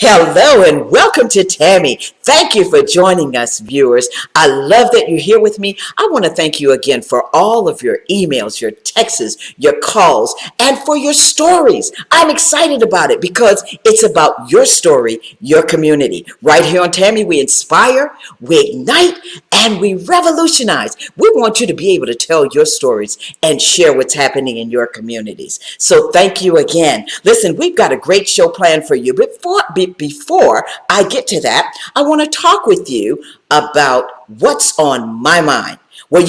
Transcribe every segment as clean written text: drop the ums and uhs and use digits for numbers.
Hello and welcome to Tammy. Thank you for joining us, viewers. I love that you're here with me. I want to thank you again for all of your emails, your texts, your calls, and for your stories. I'm excited about it because it's about your story, your community. Right here on Tammy, we inspire, we ignite, and we revolutionize. We want you to be able to tell your stories and share what's happening in your communities. So thank you again. Listen, we've got a great show planned for you. Before I get to that, I want to talk with you about what's on my mind. Well,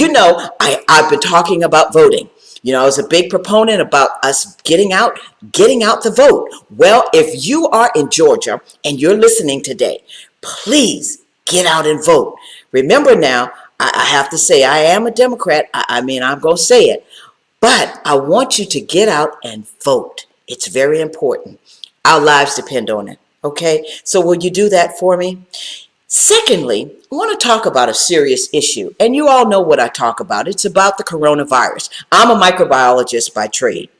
I've been talking about voting. I was a big proponent about us getting out the vote. Well, if you are in Georgia and you're listening today, please get out and vote. Remember now, I have to say I am a Democrat. I'm going to say it. But I want you to get out and vote. It's very important. Our lives depend on it. Okay, so will you do that for me? Secondly, I want to talk about a serious issue, and you all know what I talk about. It's about the coronavirus. I'm a microbiologist by trade,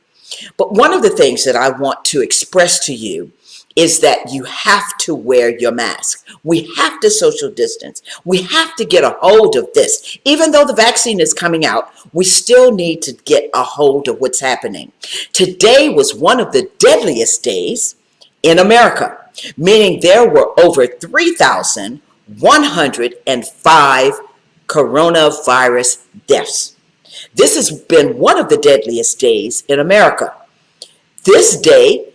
but one of the things that I want to express to you is that you have to wear your mask. We have to social distance. We have to get a hold of this. Even though the vaccine is coming out, we still need to get a hold of what's happening. Today was one of the deadliest days in America, meaning there were over 3,105 coronavirus deaths. This has been one of the deadliest days in America. This day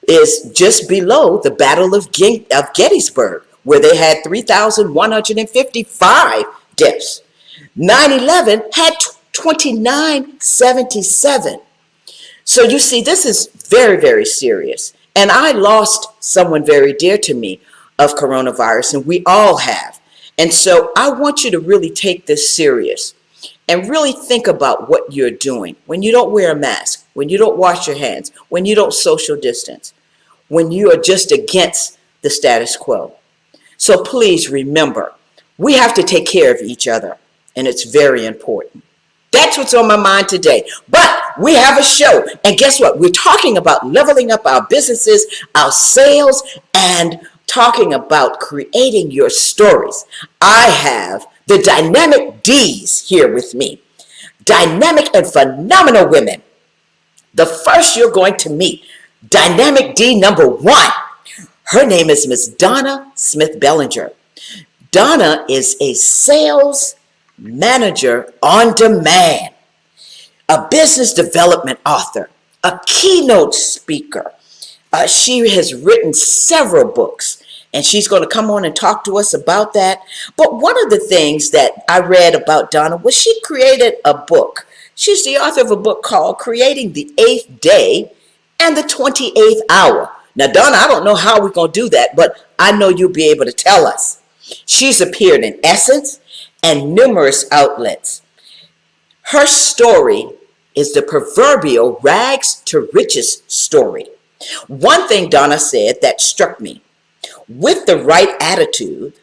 is just below the Battle of Gettysburg, where they had 3,155 deaths. 9/11 had 2,977. So you see, this is very, very serious. And I lost someone very dear to me of coronavirus, and we all have. And so I want you to really take this serious and really think about what you're doing when you don't wear a mask, when you don't wash your hands, when you don't social distance, when you are just against the status quo. So please remember, we have to take care of each other, and it's very important. That's what's on my mind today. But we have a show, and guess what? We're talking about leveling up our businesses, our sales, and talking about creating your stories. I have the dynamic D's here with me. Dynamic and phenomenal women. The first you're going to meet, dynamic D number 1. Her name is Miss Donna Smith Bellinger. Donna is a sales manager on demand, a business development author, a keynote speaker. She has written several books, and she's going to come on and talk to us about that. But one of the things that I read about Donna was she created a book. She's the author of a book called Creating the 8th Day and the 28th Hour. Now, Donna, I don't know how we're going to do that, but I know you'll be able to tell us. She's appeared in Essence and numerous outlets. Her story is the proverbial rags to riches story. One thing Donna said that struck me: with the right attitude,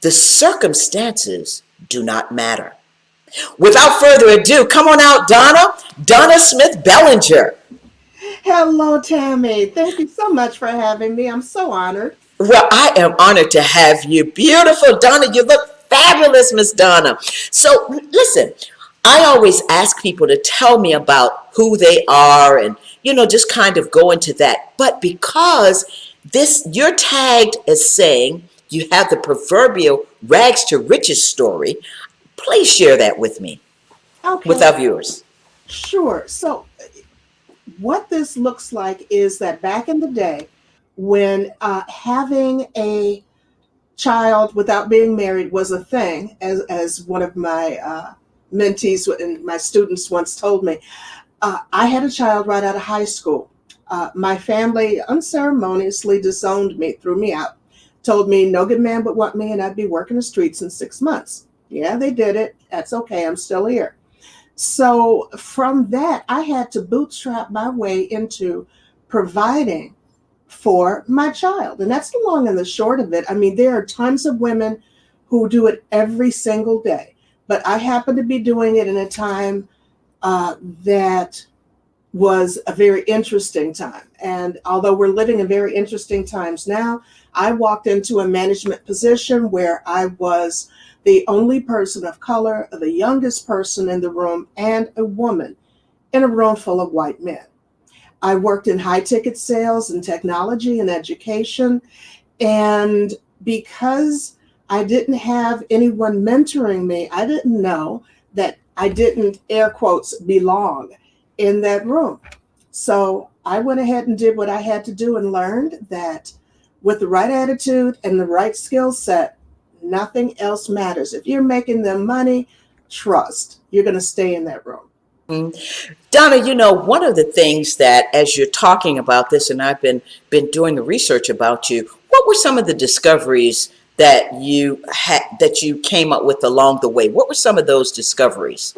the circumstances do not matter. Without further ado, come on out, Donna. Donna Smith Bellinger. Hello, Tammy. Thank you so much for having me. I'm so honored. Well, I am honored to have you. Beautiful, Donna. You look fabulous, Miss Donna. So listen, I always ask people to tell me about who they are and, just kind of go into that. But because you're tagged as saying you have the proverbial rags to riches story, please share that with me, with our viewers. Sure. So what this looks like is that back in the day, when having a child without being married was a thing, as one of my mentees and my students once told me, I had a child right out of high school. My family unceremoniously disowned me, threw me out, told me no good man would want me and I'd be working the streets in 6 months. Yeah, they did it. That's okay. I'm still here. So from that, I had to bootstrap my way into providing for my child. And that's the long and the short of it. There are tons of women who do it every single day, but I happen to be doing it in a time that was a very interesting time. And although we're living in very interesting times now, I walked into a management position where I was the only person of color, the youngest person in the room, and a woman in a room full of white men. I worked in high ticket sales and technology and education. And because I didn't have anyone mentoring me, I didn't know that I didn't, air quotes, belong in that room. So I went ahead and did what I had to do and learned that with the right attitude and the right skill set, nothing else matters. If you're making them money, trust, you're going to stay in that room. Donna, one of the things that, as you're talking about this, and I've been doing the research about you, what were some of the discoveries that you came up with along the way? What were some of those discoveries?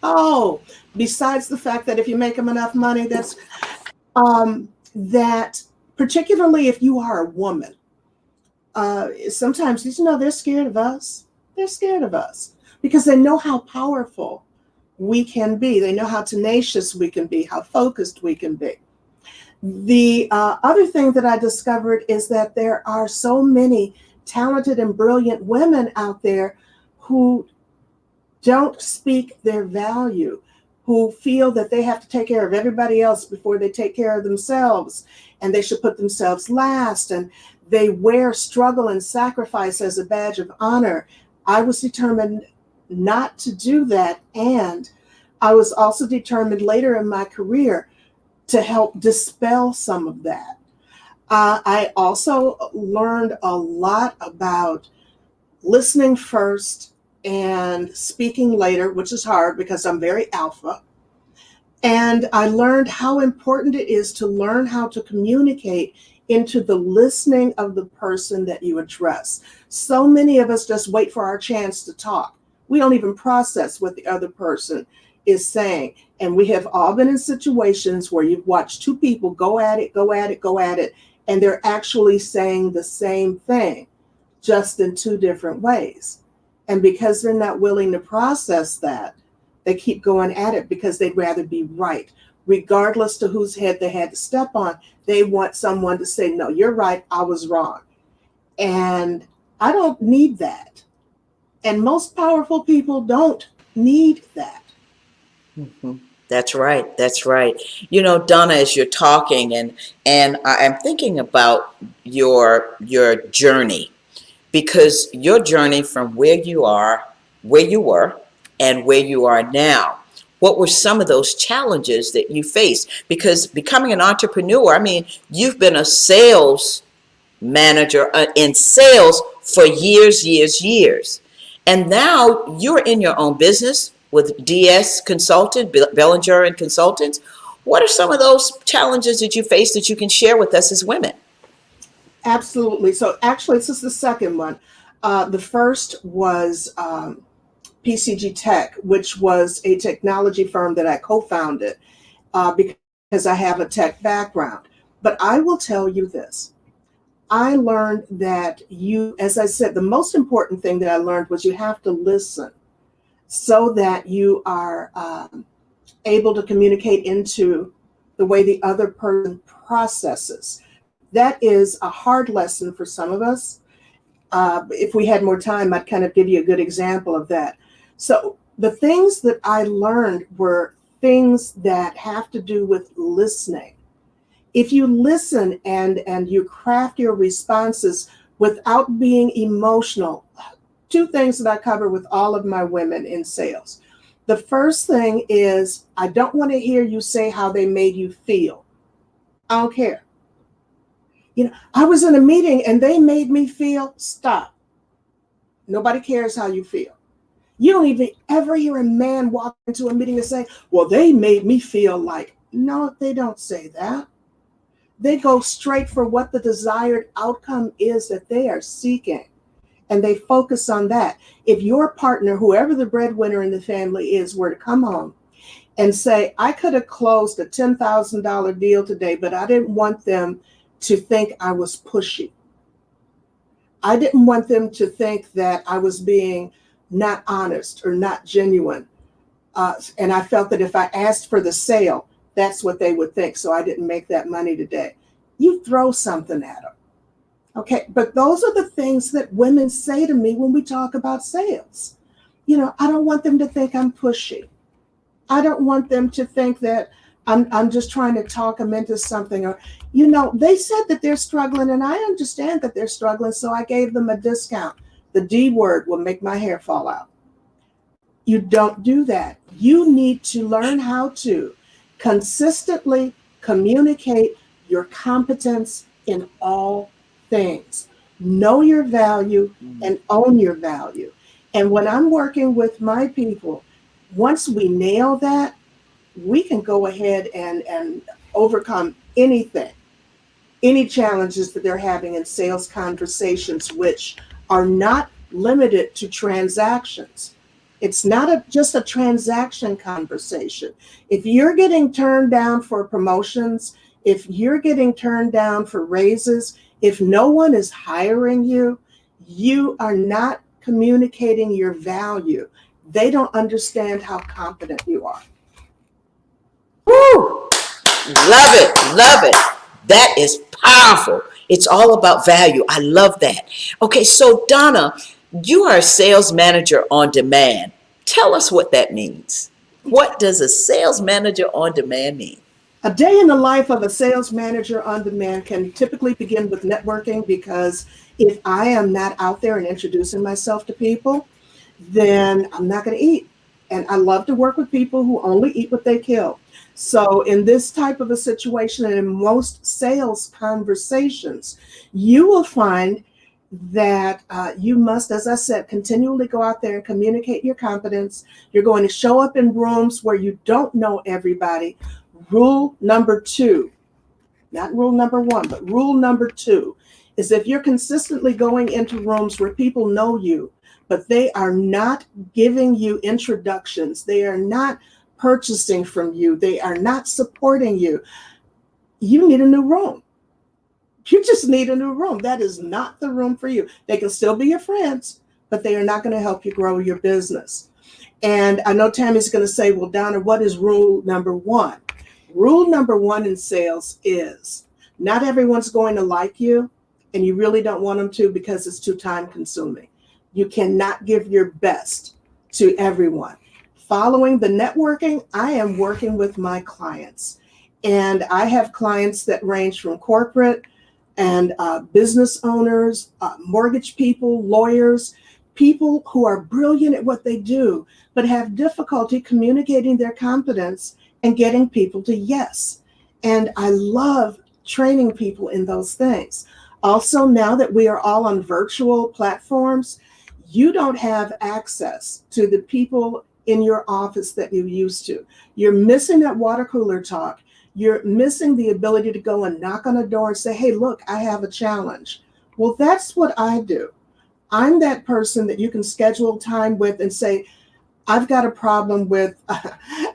Oh, besides the fact that if you make them enough money, that particularly if you are a woman, sometimes they're scared of us. They're scared of us because they know how powerful we can be. They know how tenacious we can be, how focused we can be. The other thing that I discovered is that there are so many talented and brilliant women out there who don't speak their value, who feel that they have to take care of everybody else before they take care of themselves, and they should put themselves last, and they wear struggle and sacrifice as a badge of honor. I was determined not to do that, and I was also determined later in my career to help dispel some of that. I also learned a lot about listening first and speaking later, which is hard because I'm very alpha. And I learned how important it is to learn how to communicate into the listening of the person that you address. So many of us just wait for our chance to talk. We don't even process what the other person is saying. And we have all been in situations where you've watched two people go at it, and they're actually saying the same thing, just in two different ways. And because they're not willing to process that, they keep going at it because they'd rather be right. Regardless to whose head they had to step on, they want someone to say, no, you're right, I was wrong. And I don't need that. And most powerful people don't need that. Mm-hmm. That's right. That's right. Donna, as you're talking, and I'm thinking about your journey, because your journey from where you were, and where you are now. What were some of those challenges that you faced? Because becoming an entrepreneur, you've been a sales manager in sales for years. And now you're in your own business with DS Consultant, Bellinger and Consultants. What are some of those challenges that you face that you can share with us as women? Absolutely. So actually, this is the second one. The first was PCG Tech, which was a technology firm that I co-founded because I have a tech background. But I will tell you this. I learned that as I said, the most important thing that I learned was you have to listen so that you are able to communicate into the way the other person processes. That is a hard lesson for some of us. If we had more time, I'd kind of give you a good example of that. So the things that I learned were things that have to do with listening. If you listen and you craft your responses without being emotional, two things that I cover with all of my women in sales. The first thing is, I don't want to hear you say how they made you feel. I don't care. I was in a meeting and they made me feel, stop. Nobody cares how you feel. You don't even ever hear a man walk into a meeting and say, well, they made me feel like. No, they don't say that. They go straight for what the desired outcome is that they are seeking. And they focus on that. If your partner, whoever the breadwinner in the family is, were to come home and say, I could have closed a $10,000 deal today, but I didn't want them to think I was pushy. I didn't want them to think that I was being not honest or not genuine. And I felt that if I asked for the sale, That's what they would think. So I didn't make that money today. You throw something at them. Okay. But those are the things that women say to me when we talk about sales. I don't want them to think I'm pushy. I don't want them to think that I'm just trying to talk them into something. Or, they said that they're struggling, and I understand that they're struggling. So I gave them a discount. The D word will make my hair fall out. You don't do that. You need to learn how to consistently communicate your competence in all things. Know your value and own your value. And when I'm working with my people, once we nail that, we can go ahead and overcome anything, any challenges that they're having in sales conversations, which are not limited to transactions. It's not just a transaction conversation. If you're getting turned down for promotions, if you're getting turned down for raises, if no one is hiring you, you are not communicating your value. They don't understand how competent you are. Woo! Love it. Love it. That is powerful. It's all about value. I love that. Okay, so Donna, you are a sales manager on demand. Tell us what that means. What does a sales manager on demand mean? A day in the life of a sales manager on demand can typically begin with networking, because if I am not out there and introducing myself to people, then I'm not going to eat. And I love to work with people who only eat what they kill. So in this type of a situation, and in most sales conversations, you will find that you must, as I said, continually go out there and communicate your competence. You're going to show up in rooms where you don't know everybody. Rule number 2, not rule number 1, but rule number 2 is, if you're consistently going into rooms where people know you, but they are not giving you introductions, they are not purchasing from you, they are not supporting you, you need a new room. You just need a new room. That is not the room for you. They can still be your friends, but they are not going to help you grow your business. And I know Tammy's going to say, well, Donna, what is rule number 1? Rule number 1 in sales is, not everyone's going to like you, and you really don't want them to, because it's too time consuming. You cannot give your best to everyone. Following the networking, I am working with my clients, and I have clients that range from corporate and business owners, mortgage people, lawyers, people who are brilliant at what they do, but have difficulty communicating their competence and getting people to yes. And I love training people in those things. Also, now that we are all on virtual platforms, you don't have access to the people in your office that you used to. You're missing that water cooler talk. You're missing the ability to go and knock on a door and say, hey, look, I have a challenge. Well, that's what I do. I'm that person that you can schedule time with and say, I've got a problem with,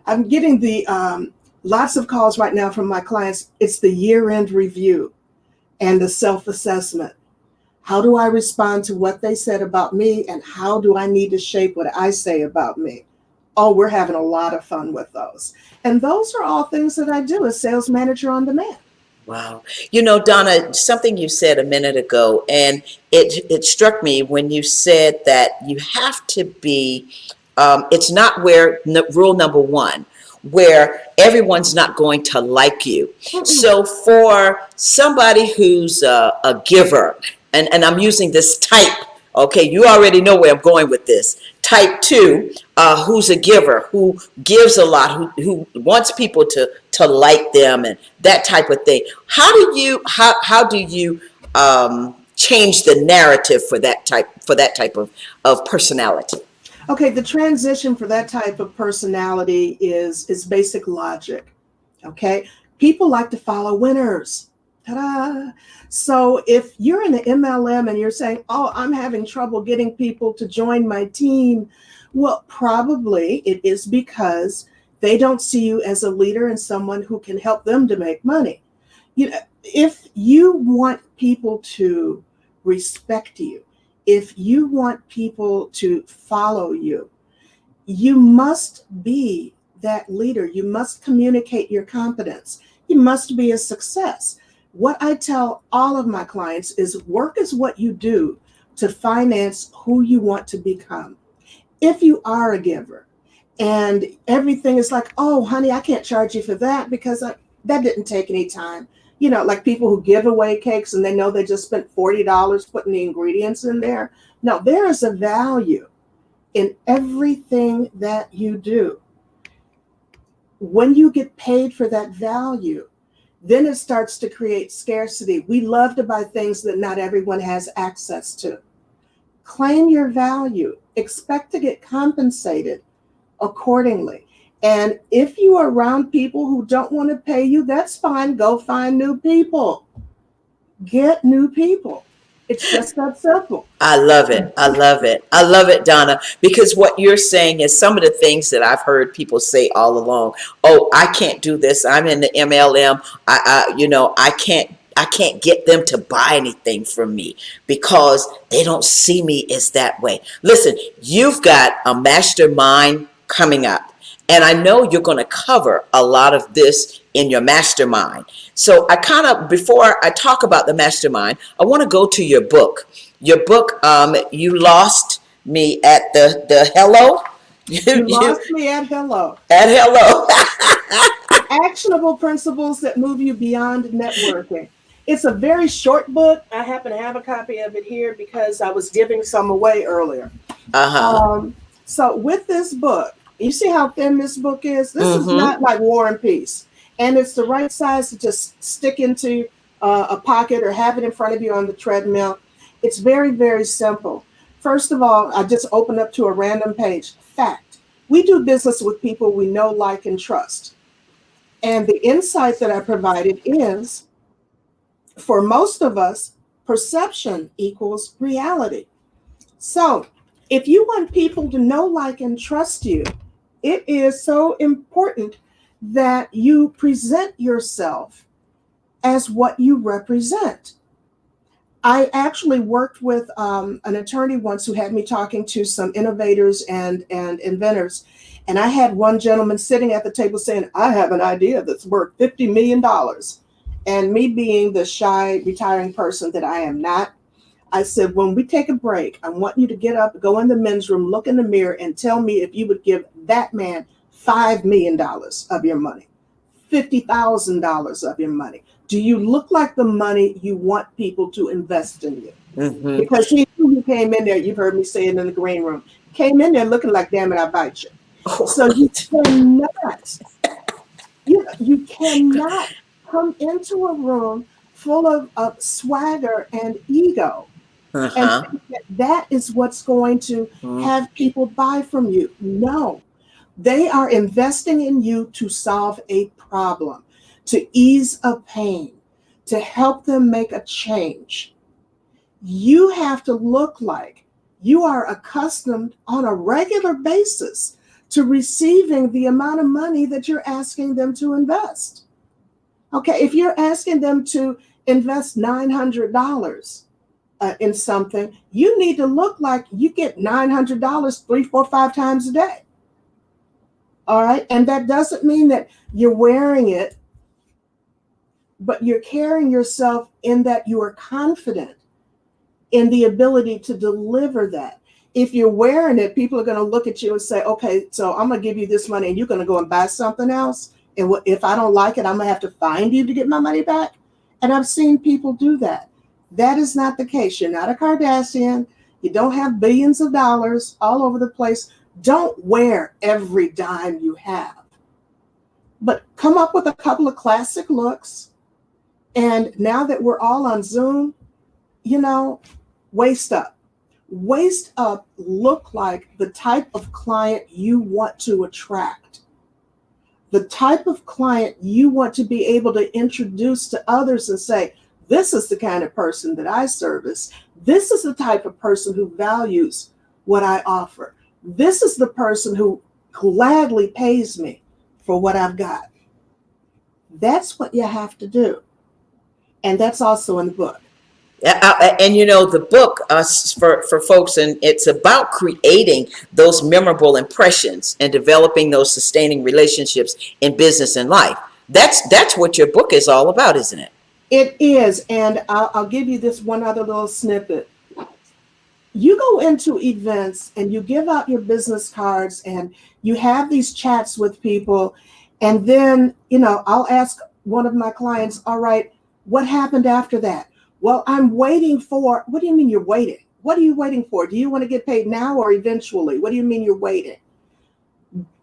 I'm getting the lots of calls right now from my clients. It's the year-end review and the self-assessment. How do I respond to what they said about me, and how do I need to shape what I say about me? Oh, we're having a lot of fun with those. And those are all things that I do as sales manager on demand. Wow. Donna, something you said a minute ago, and it struck me when you said that you have to be, it's not where rule number 1, where everyone's not going to like you. So for somebody who's a giver, and I'm using this type, okay, you already know where I'm going with this. Type 2, who's a giver, who gives a lot, who wants people to like them and that type of thing. How do you change the narrative for that type of personality? Okay, the transition for that type of personality is basic logic. Okay, people like to follow winners. Ta-da! So if you're in the MLM and you're saying, oh, I'm having trouble getting people to join my team, well, probably it is because they don't see you as a leader and someone who can help them to make money. If you want people to respect you, if you want people to follow you, you must be that leader. You must communicate your competence. You must be a success. What I tell all of my clients is work is what you do to finance who you want to become. If you are a giver and everything is like, oh, honey, I can't charge you for that because that didn't take any time. You know, like people who give away cakes and they know they just spent $40 putting the ingredients in there. No, there is a value in everything that you do. When you get paid for that value, then it starts to create scarcity. We love to buy things that not everyone has access to. Claim your value. Expect to get compensated accordingly. And if you are around people who don't want to pay you, that's fine. Go find new people. Get new people. It's just that simple. I love it. I love it. I love it, Donna, because what you're saying is some of the things that I've heard people say all along. Oh, I can't do this. I'm in the MLM. I can't get them to buy anything from me because they don't see me as that way. Listen, you've got a mastermind coming up, and I know you're going to cover a lot of this in your mastermind. So before I talk about the mastermind, I want to go to your book. Your book, You Lost Me at the Hello. You lost me at hello. At hello. Actionable principles that move you beyond networking. It's a very short book. I happen to have a copy of it here because I was giving some away earlier. So with this book, you see how thin this book is? This is not like War and Peace. And it's the right size to just stick into a pocket or have it in front of you on the treadmill. It's very, very simple. First of all, I just opened up to a random page. Fact. We do business with people we know, like, and trust. And the insight that I provided is, for most of us, perception equals reality. So if you want people to know, like, and trust you, it is so important that you present yourself as what you represent. I actually worked with an attorney once who had me talking to some innovators and inventors. And I had one gentleman sitting at the table saying, I have an idea that's worth $50 million. And me being the shy, retiring person that I am not, I said, when we take a break, I want you to get up, go in the men's room, look in the mirror, and tell me if you would give that man $5 million of your money, $50,000 of your money. Do you look like the money you want people to invest in you? Mm-hmm. Because he came in there, you've heard me say it in the green room, came in there looking like, damn it, I bite you. Oh, so you cannot come into a room full of swagger and ego and think that is what's going to have people buy from you. No, they are investing in you to solve a problem, to ease a pain, to help them make a change. You have to look like you are accustomed on a regular basis to receiving the amount of money that you're asking them to invest. Okay, if you're asking them to invest $900 in something, you need to look like you get $900 3, 4, 5 times a day. All right, and that doesn't mean that you're wearing it, but you're carrying yourself in that you are confident in the ability to deliver that. If you're wearing it, people are going to look at you and say, okay, so I'm going to give you this money and you're going to go and buy something else. And if I don't like it, I'm going to have to find you to get my money back. And I've seen people do that. That is not the case. You're not a Kardashian. You don't have billions of dollars all over the place. Don't wear every dime you have. But come up with a couple of classic looks. And now that we're all on Zoom, waist up. Waist up, look like the type of client you want to attract. The type of client you want to be able to introduce to others and say, this is the kind of person that I service. This is the type of person who values what I offer. This is the person who gladly pays me for what I've got. That's what you have to do. And that's also in the book. And the book for folks, and it's about creating those memorable impressions and developing those sustaining relationships in business and life. That's what your book is all about, isn't it? It is. And I'll give you this one other little snippet. You go into events and you give out your business cards and you have these chats with people. And then, I'll ask one of my clients, all right, what happened after that? Well, I'm waiting for, what do you mean you're waiting? What are you waiting for? Do you want to get paid now or eventually? What do you mean you're waiting?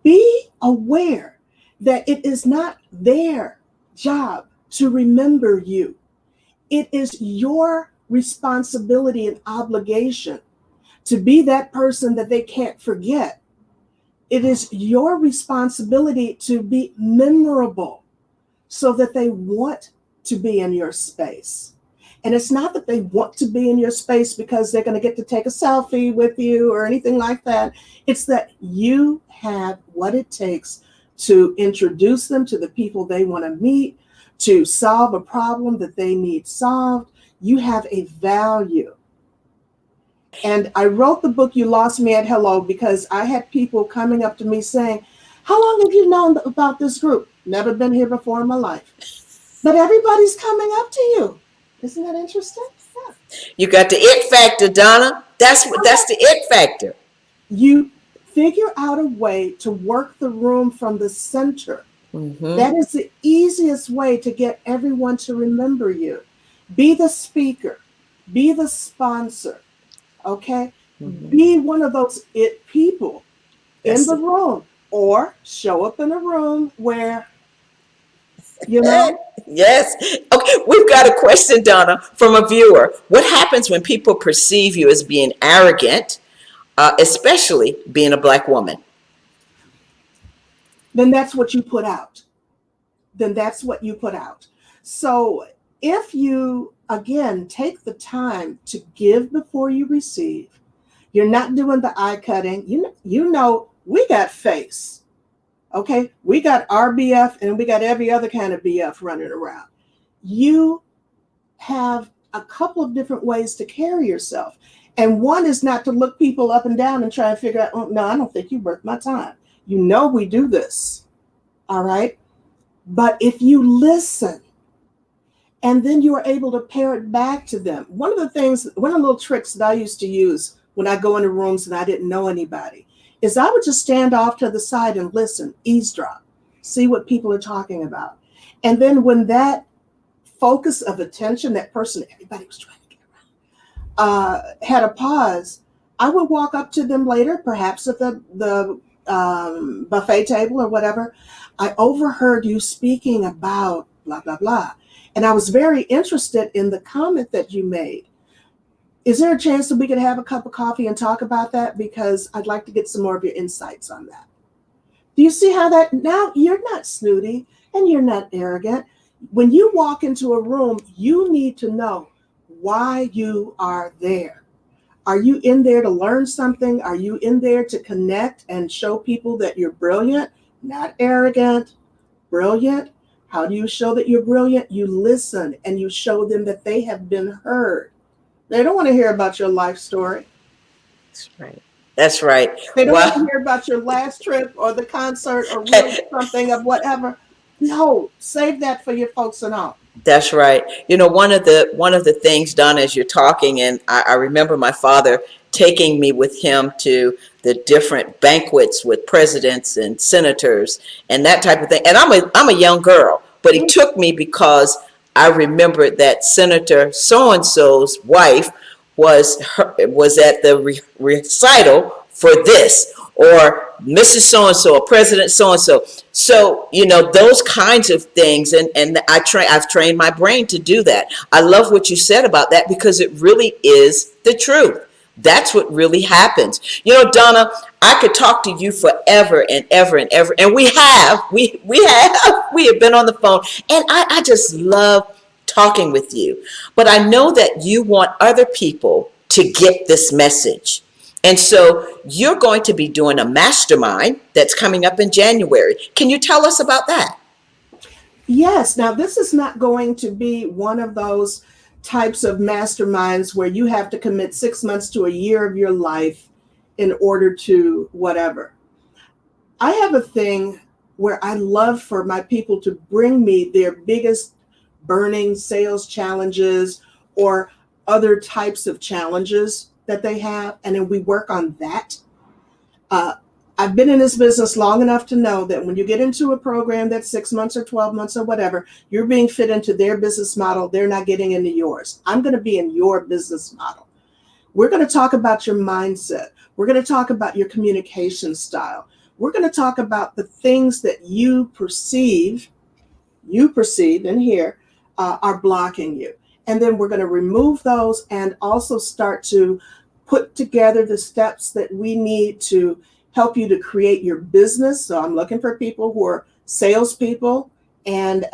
Be aware that it is not their job to remember you. It is your responsibility and obligation to be that person that they can't forget. It is your responsibility to be memorable so that they want to be in your space. And it's not that they want to be in your space because they're going to get to take a selfie with you or anything like that. It's that you have what it takes to introduce them to the people they want to meet, to solve a problem that they need solved. You have a value. And I wrote the book, You Lost Me at Hello, because I had people coming up to me saying, how long have you known about this group? Never been here before in my life. But everybody's coming up to you. Isn't that interesting? Yeah. You got the it factor, Donna. That's the it factor. You figure out a way to work the room from the center. Mm-hmm. That is the easiest way to get everyone to remember you. Be the speaker. Be the sponsor. Okay? Mm-hmm. Be one of those it people in the room, or show up in a room where, Yes. Okay, we've got a question, Donna, from a viewer. What happens when people perceive you as being arrogant, especially being a Black woman? Then that's what you put out. So if you, again, take the time to give before you receive, you're not doing the eye cutting. We got face. Okay, we got RBF and we got every other kind of BF running around. You have a couple of different ways to carry yourself. And one is not to look people up and down and try and figure out, oh, no, I don't think you're worth my time. We do this. All right. But if you listen and then you are able to pair it back to them. One of the little tricks that I used to use when I go into rooms and I didn't know anybody is I would just stand off to the side and listen, eavesdrop, see what people are talking about. And then when that focus of attention, that person, everybody was trying to get around, had a pause, I would walk up to them later, perhaps at the buffet table or whatever. I overheard you speaking about blah, blah, blah. And I was very interested in the comment that you made. Is there a chance that we could have a cup of coffee and talk about that? Because I'd like to get some more of your insights on that. Do you see how that, now you're not snooty and you're not arrogant. When you walk into a room, you need to know why you are there. Are you in there to learn something? Are you in there to connect and show people that you're brilliant, not arrogant, brilliant? How do you show that you're brilliant? You listen and you show them that they have been heard. They don't want to hear about your life story. That's right. They don't want to hear about your last trip or the concert or really something of whatever. No, save that for your folks and all. That's right. One of the things, Donna, as you're talking, and I remember my father taking me with him to the different banquets with presidents and senators and that type of thing. And I'm a young girl, but he took me because I remembered that Senator so-and-so's wife was at the recital for this, or Mrs. So-and-so, or President so-and-so. So, those kinds of things. And I've trained my brain to do that. I love what you said about that because it really is the truth. That's what really happens. Donna, I could talk to you forever and ever and ever. And we have been on the phone, and I just love talking with you. But I know that you want other people to get this message. And so you're going to be doing a mastermind that's coming up in January. Can you tell us about that? Yes. Now, this is not going to be one of those types of masterminds where you have to commit 6 months to a year of your life in order to whatever. I have a thing where I love for my people to bring me their biggest burning sales challenges or other types of challenges that they have, and then we work on that. I've been in this business long enough to know that when you get into a program that's 6 months or 12 months or whatever, you're being fit into their business model. They're not getting into yours. I'm going to be in your business model. We're going to talk about your mindset. We're going to talk about your communication style. We're going to talk about the things that you perceive in here are blocking you. And then we're going to remove those and also start to put together the steps that we need to help you to create your business. So I'm looking for people who are salespeople and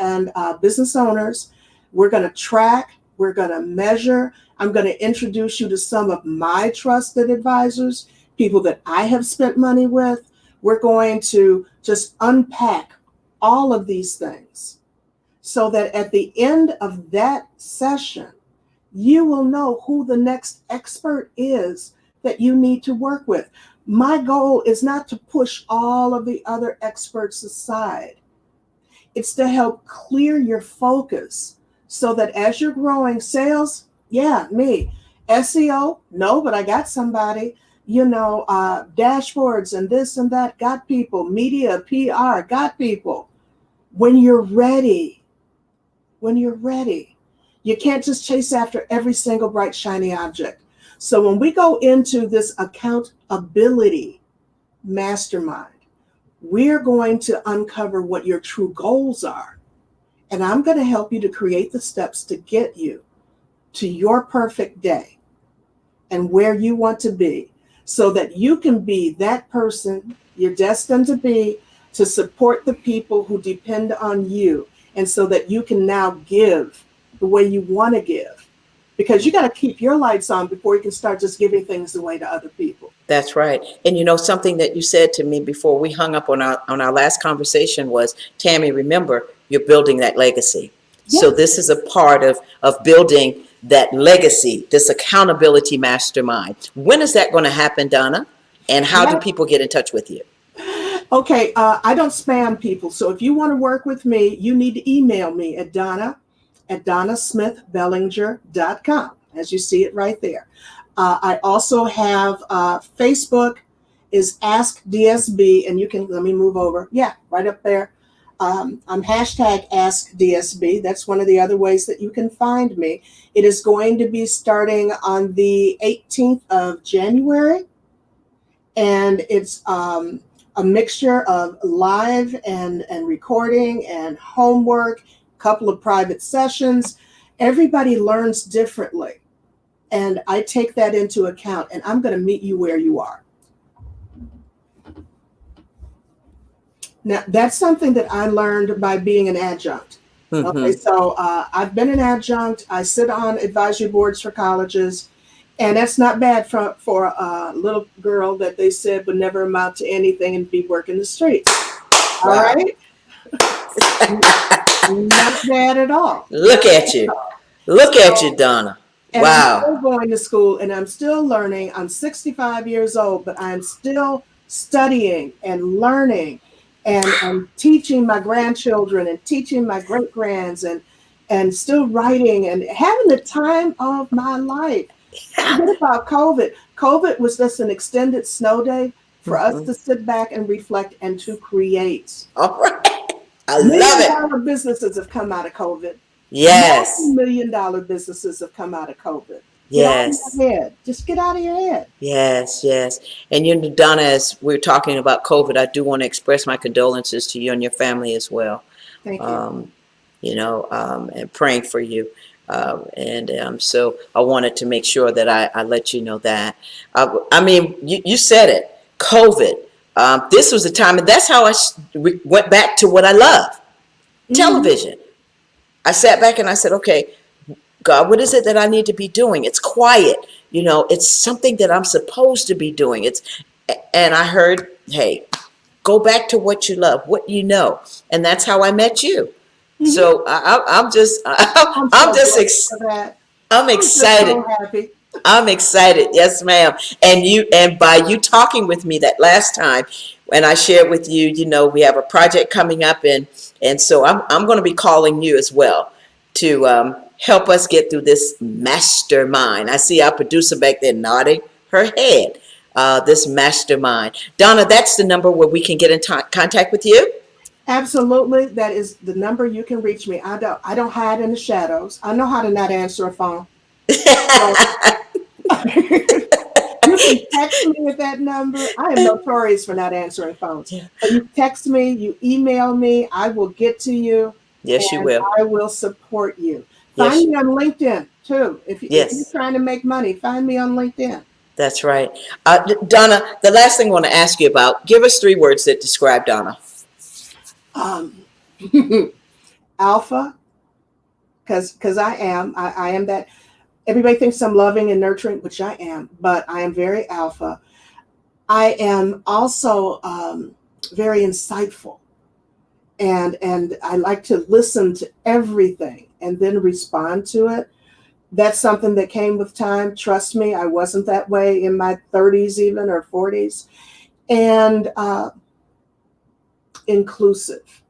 business owners. We're going to track, we're going to measure. I'm going to introduce you to some of my trusted advisors, people that I have spent money with. We're going to just unpack all of these things so that at the end of that session, you will know who the next expert is that you need to work with. My goal is not to push all of the other experts aside. It's to help clear your focus so that as you're growing sales, yeah, me. SEO, no, but I got somebody. Dashboards and this and that, got people. Media, PR, got people. When you're ready, you can't just chase after every single bright, shiny object. So when we go into this accountability mastermind, we're going to uncover what your true goals are. And I'm going to help you to create the steps to get you to your perfect day and where you want to be so that you can be that person you're destined to be to support the people who depend on you. And so that you can now give the way you want to give. Because you got to keep your lights on before you can start just giving things away to other people. That's right. And something that you said to me before we hung up on our last conversation was, Tammy, remember, you're building that legacy. Yeah. So this is a part of building that legacy, this accountability mastermind. When is that going to happen, Donna? And how do people get in touch with you? Okay, I don't spam people. So if you want to work with me, you need to email me at donna@donnasmithbellinger.com, as you see it right there. I also have Facebook is AskDSB, and you can, let me move over. Yeah, right up there. I'm hashtag AskDSB. That's one of the other ways that you can find me. It is going to be starting on the 18th of January, and it's a mixture of live and recording and homework, a couple of private sessions. Everybody learns differently, and I take that into account, and I'm going to meet you where you are. Now, that's something that I learned by being an adjunct. Mm-hmm. Okay, so I've been an adjunct. I sit on advisory boards for colleges, and that's not bad for a little girl that they said would never amount to anything and be working the streets. Wow. All right? Not bad at all. Look at you. Look at you, Donna. And wow. I'm still going to school, and I'm still learning. I'm 65 years old, but I'm still studying and learning and teaching my grandchildren and teaching my great-grands and still writing and having the time of my life. Forget about COVID. COVID was just an extended snow day for us to sit back and reflect and to create. All right. I love it. $1 million businesses have come out of COVID. Yes. $1 million businesses have come out of COVID. Yes. Get out of your head. Just get out of your head. Yes, yes. And Donna, as we're talking about COVID, I do want to express my condolences to you and your family as well. Thank you. And praying for you. So I wanted to make sure that I let you know that. You said it, COVID. This was a time, and that's how I went back to what I love, television. I sat back and I said, okay, God, what is it that I need to be doing? It's quiet. It's something that I'm supposed to be doing. And I heard, hey, go back to what you love, what you know. And that's how I met you. Mm-hmm. So I'm just I'm I'm just excited. so happy. I'm excited. Yes, ma'am. And by you talking with me that last time when I shared with you, we have a project coming up, and so I'm going to be calling you as well to help us get through this mastermind. I see our producer back there nodding her head. This mastermind. Donna, that's the number where we can get in contact with you. Absolutely, that is the number you can reach me. I don't hide in the shadows. I know how to not answer a phone. So you can text me at that number. I am notorious for not answering phones. But you text me, you email me, I will get to you Yes, you and will. I will support you. Find Yes, me on LinkedIn too. If you're yes. trying to make money, find me on LinkedIn. That's right. Donna, the last thing I want to ask you about, give us 3 words that describe Donna. Um, Alpha, because I am that. Everybody thinks I'm loving and nurturing, which I am, but I am very alpha. I am also very insightful, and I like to listen to everything and then respond to it. That's something that came with time. Trust me, I wasn't that way in my 30s, even or 40s. And inclusive.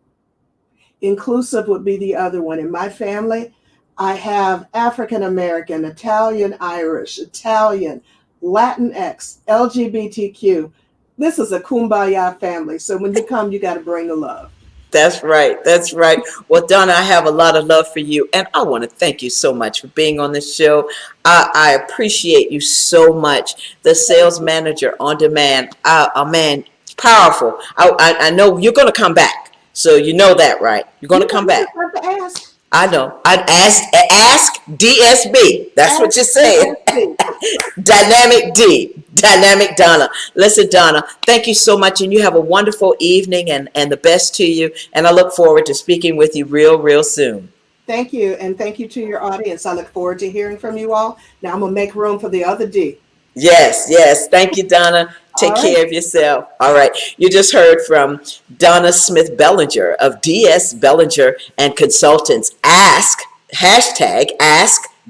Inclusive would be the other one. In my family, I have African American, Italian, Irish, Italian, Latinx, LGBTQ. This is a kumbaya family. So when you come, you got to bring the love. That's right. That's right. Well, Donna, I have a lot of love for you, and I want to thank you so much for being on this show. I appreciate you so much. The sales manager on demand, man, powerful. I know you're going to come back, so you know that, right? You're going to come You back. just have to ask. I know. I'd ask DSB. That's what Ask you're saying. DSB. Dynamic Donna. Listen, Donna, thank you so much, and you have a wonderful evening, and the best to you. And I look forward to speaking with you real soon. Thank you. And thank you to your audience. I look forward to hearing from you all. Now I'm going to make room for the other D. Yes. Thank you, Donna. Take All right. care of yourself. All right. You just heard from Donna Smith Bellinger of DS Bellinger and Consultants. Ask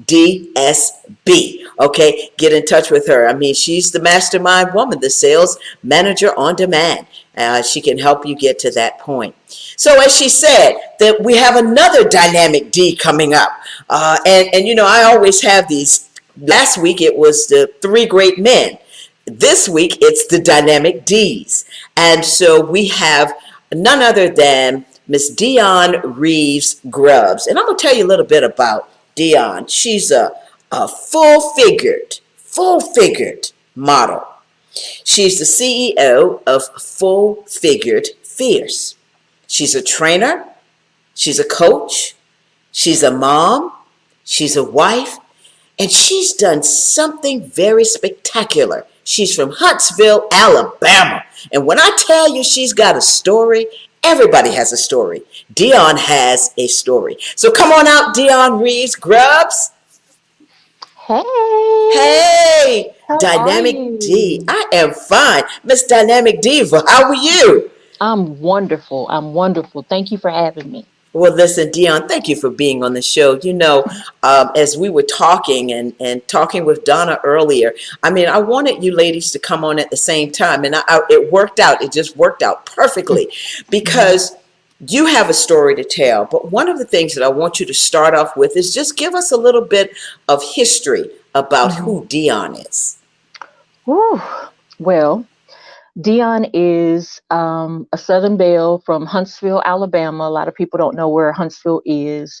DSB. Okay. Get in touch with her. I mean, she's the mastermind woman, the sales manager on demand. She can help you get to that point. So as she said, that we have another dynamic D coming up. I always have these. Last week it was the 3 great men. This week it's the dynamic D's. And so we have none other than Miss Dionne Reeves Grubbs. And I'm going to tell you a little bit about Dionne. She's a full-figured model. She's the CEO of Full Figured Fierce. She's a trainer. She's a coach. She's a mom. She's a wife. And she's done something very spectacular. She's from Huntsville, Alabama. And when I tell you she's got a story, everybody has a story. Dionne has a story. So come on out, Dionne Reeves Grubbs. Hey, Hey, how are Dynamic D. you? I am fine. Miss Dynamic Diva, how are you? I'm wonderful. I'm wonderful. Thank you for having me. Well, listen, Dionne, thank you for being on the show. As we were talking and talking with Donna earlier, I mean, I wanted you ladies to come on at the same time, and it worked out. It just worked out perfectly Mhm. because you have a story to tell. But one of the things that I want you to start off with is just give us a little bit of history about Mhm. who Dionne is. Whew. Well, Dion is a Southern Belle from Huntsville, Alabama. A lot of people don't know where Huntsville is.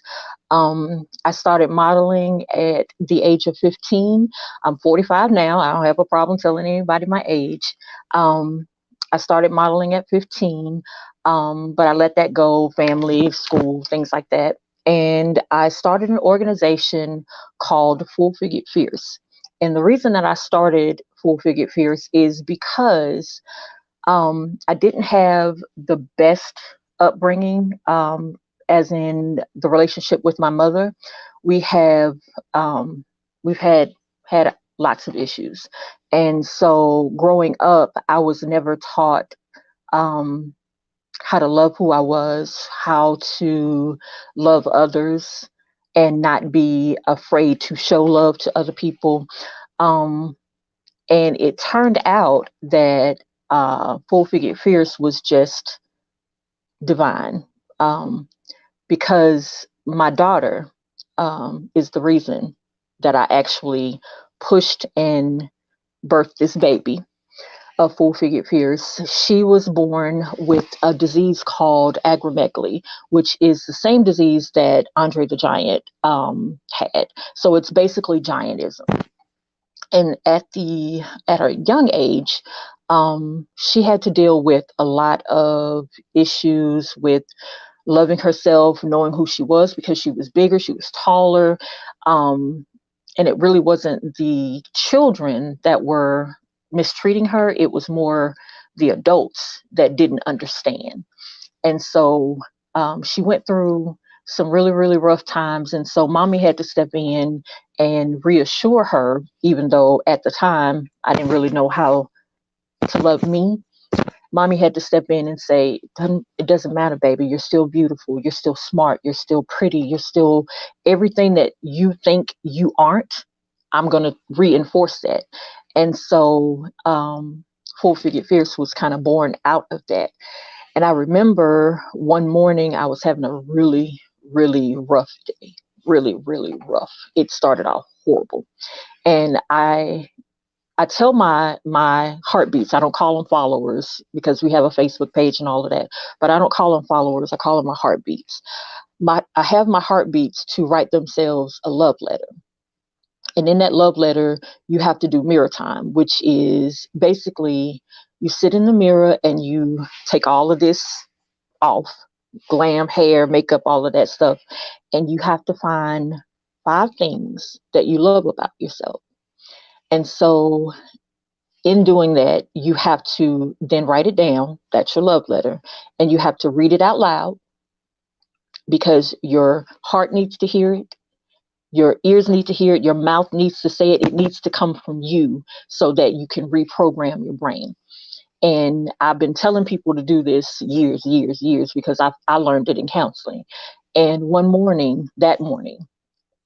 I started modeling at the age of 15. I'm 45 now. I don't have a problem telling anybody my age. Um, I started modeling at 15, but I let that go, family, school, things like that. And I started an organization called Full Figured Fierce. And the reason that I started Full Figured Fierce is because I didn't have the best upbringing, as in the relationship with my mother. We have um, we've had lots of issues, and so growing up, I was never taught um, how to love who I was, how to love others, and not be afraid to show love to other people. Um, and it turned out that Full Figured Fierce was just divine, um, because my daughter is the reason that I actually pushed and birthed this baby of Full Figured Fierce. She was born with a disease called acromegaly, which is the same disease that Andre the Giant had. So it's basically giantism. And at a young age, she had to deal with a lot of issues with loving herself, knowing who she was because she was bigger, she was taller. And it really wasn't the children that were mistreating her, it was more the adults that didn't understand. And so she went through some really, really rough times. And so mommy had to step in and reassure her, even though at the time I didn't really know how to love me. Mommy had to step in and say, it doesn't matter, baby. You're still beautiful. You're still smart. You're still pretty. You're still everything that you think you aren't. I'm going to reinforce that. And so Full Figured Fierce was kind of born out of that. And I remember one morning I was having a really, really rough day. Really, really rough. It started off horrible. And I tell my heartbeats. I don't call them followers because we have a Facebook page and all of that, but I don't call them followers. I call them my heartbeats. I have my heartbeats to write themselves a love letter. And in that love letter, you have to do mirror time, which is basically you sit in the mirror and you take all of this off, glam, hair, makeup, all of that stuff. And you have to find 5 things that you love about yourself. And so in doing that, you have to then write it down. That's your love letter. And you have to read it out loud because your heart needs to hear it. Your ears need to hear it. Your mouth needs to say it. It needs to come from you so that you can reprogram your brain. And I've been telling people to do this years, because I learned it in counseling. And that morning,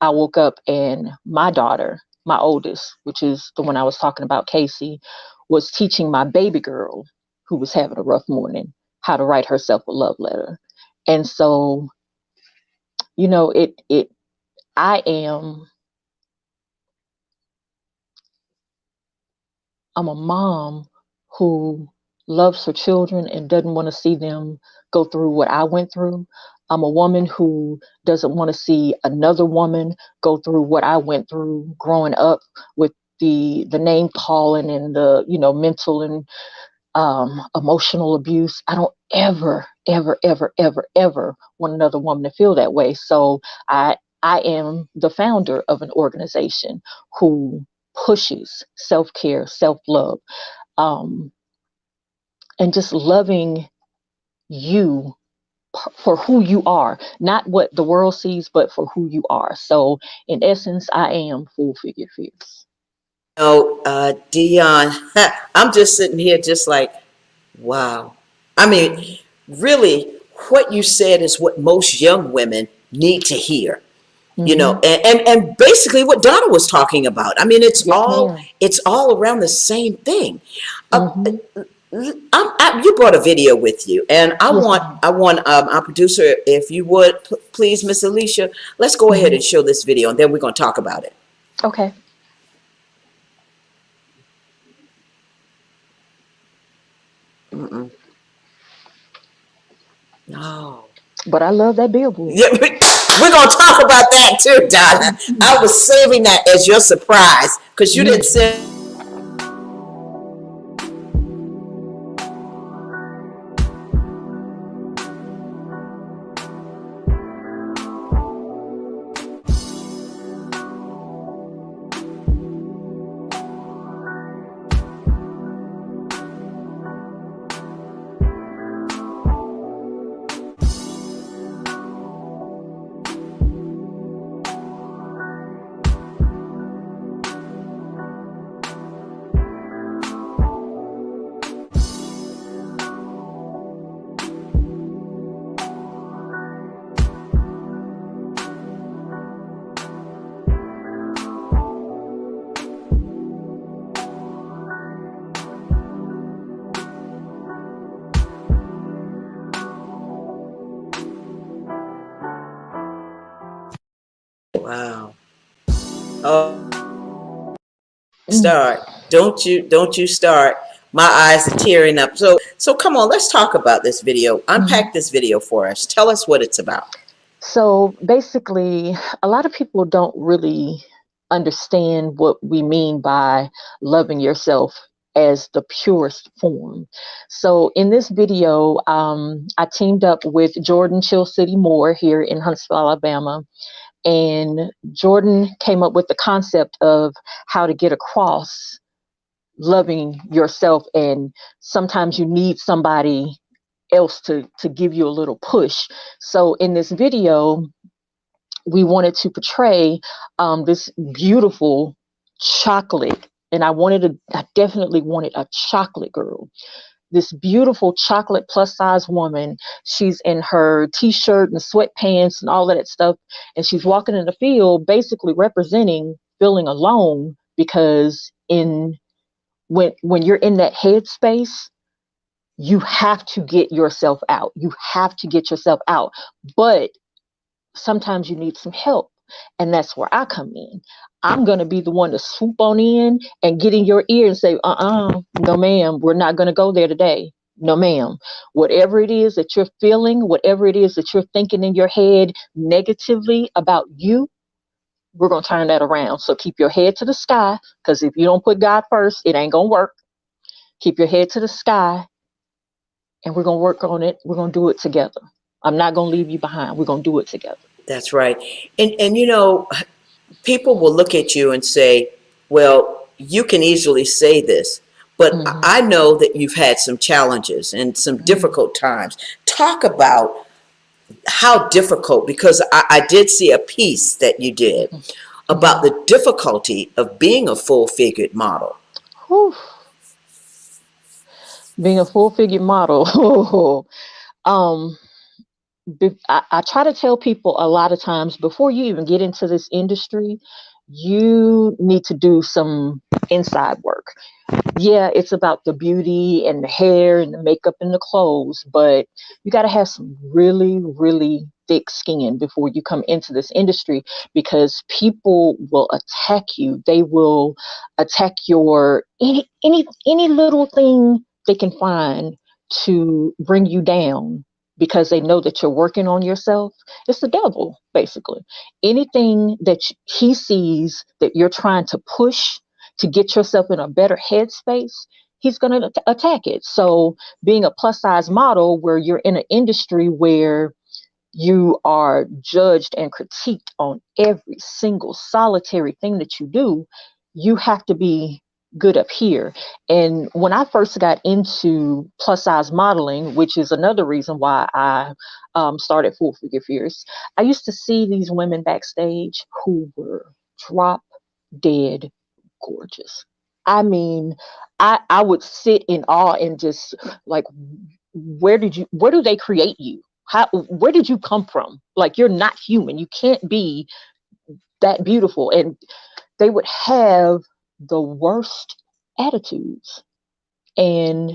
I woke up and my daughter, my oldest, which is the one I was talking about, Casey, was teaching my baby girl, who was having a rough morning, how to write herself a love letter. And so, I am, I'm a mom who loves her children and doesn't want to see them go through what I went through. I'm a woman who doesn't want to see another woman go through what I went through growing up with the name calling and the mental and emotional abuse. I don't ever, ever, ever, ever, ever want another woman to feel that way. So I am the founder of an organization who pushes self-care, self-love, um, and just loving you for who you are, not what the world sees, but for who you are. So in essence, I am Full Figured Fierce. Dionne, I'm just sitting here just like, wow. I mean, really, what you said is what most young women need to hear. Mm-hmm. And basically what Donna was talking about. I mean, Yes, ma'am. it's all around the same thing. Uh, Mm-hmm. you brought a video with you, and Yes, ma'am. I want our producer, if you would, please, Miss Alicia, let's go ahead Mm-hmm. and show this video, and then we're going to talk about it. Okay. Mm-mm. No. But I love that billboard. Yeah, we're going to talk about that too, Donna. I was saving that as your surprise because you didn't say. Oh, start. Don't you start. My eyes are tearing up. So come on, let's talk about this video. Unpack this video for us. Tell us what it's about. So basically, a lot of people don't really understand what we mean by loving yourself as the purest form. So in this video, I teamed up with Jordan Chill City Moore here in Huntsville, Alabama. And Jordan came up with the concept of how to get across loving yourself. And sometimes you need somebody else to give you a little push. So in this video, we wanted to portray this beautiful chocolate, and I definitely wanted a chocolate girl. This beautiful chocolate plus size woman. She's in her t-shirt and sweatpants and all of that stuff, and she's walking in the field, basically representing feeling alone, because when you're in that headspace, you have to get yourself out. You have to get yourself out, but sometimes you need some help. And that's where I come in. I'm going to be the one to swoop on in and get in your ear and say, no, ma'am, we're not going to go there today. No, ma'am. Whatever it is that you're feeling, whatever it is that you're thinking in your head negatively about you, we're going to turn that around. So keep your head to the sky, because if you don't put God first, it ain't going to work. Keep your head to the sky, and we're going to work on it. We're going to do it together. I'm not going to leave you behind. We're going to do it together. That's right. And people will look at you and say, well, you can easily say this, but I know that you've had some challenges and some difficult times. Talk about how difficult, because I did see a piece that you did about the difficulty of being a full-figured model. Whew. Being a full-figured model. I try to tell people a lot of times, before you even get into this industry, you need to do some inside work. Yeah, it's about the beauty and the hair and the makeup and the clothes, but you got to have some really, really thick skin before you come into this industry, because people will attack you. They will attack your any little thing they can find to bring you down, because they know that you're working on yourself. It's the devil, basically. Anything that he sees that you're trying to push to get yourself in a better headspace, he's going to attack it. So being a plus size model, where you're in an industry where you are judged and critiqued on every single solitary thing that you do, you have to be good up here. And when I first got into plus size modeling, which is another reason why I started Full Figure Fierce, I used to see these women backstage who were drop dead gorgeous. I mean, I would sit in awe and just like, where do they create you? Where did you come from? Like, you're not human. You can't be that beautiful. And they would have the worst attitudes and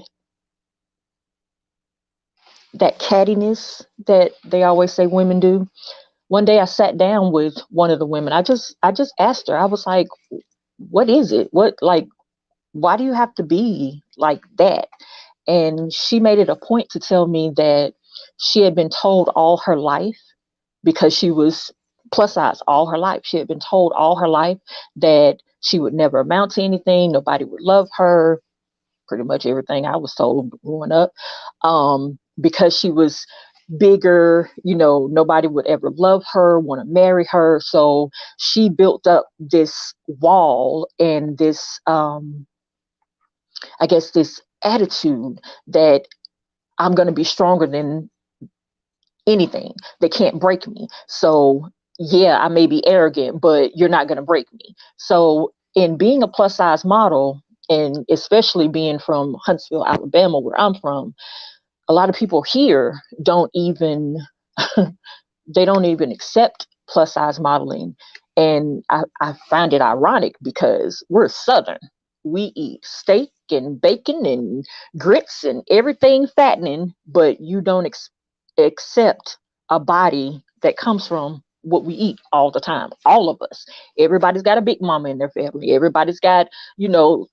that cattiness that they always say women do. One day I sat down with one of the women. I just asked her. I was like, what is it? Why do you have to be like that? And she made it a point to tell me that she had been told all her life, because she was plus size all her life. She had been told all her life that she would never amount to anything. Nobody would love her. Pretty much everything I was told growing up. Because she was bigger, nobody would ever love her, want to marry her. So she built up this wall and this, I guess, this attitude that I'm going to be stronger than anything. They can't break me. So yeah, I may be arrogant, but you're not going to break me. So in being a plus size model, and especially being from Huntsville, Alabama, where I'm from, a lot of people here don't even they don't even accept plus size modeling. And I find it ironic, because we're Southern. We eat steak and bacon and grits and everything fattening, but you don't accept a body that comes from what we eat all the time. All of us. Everybody's got a big mama in their family. Everybody's got, you know,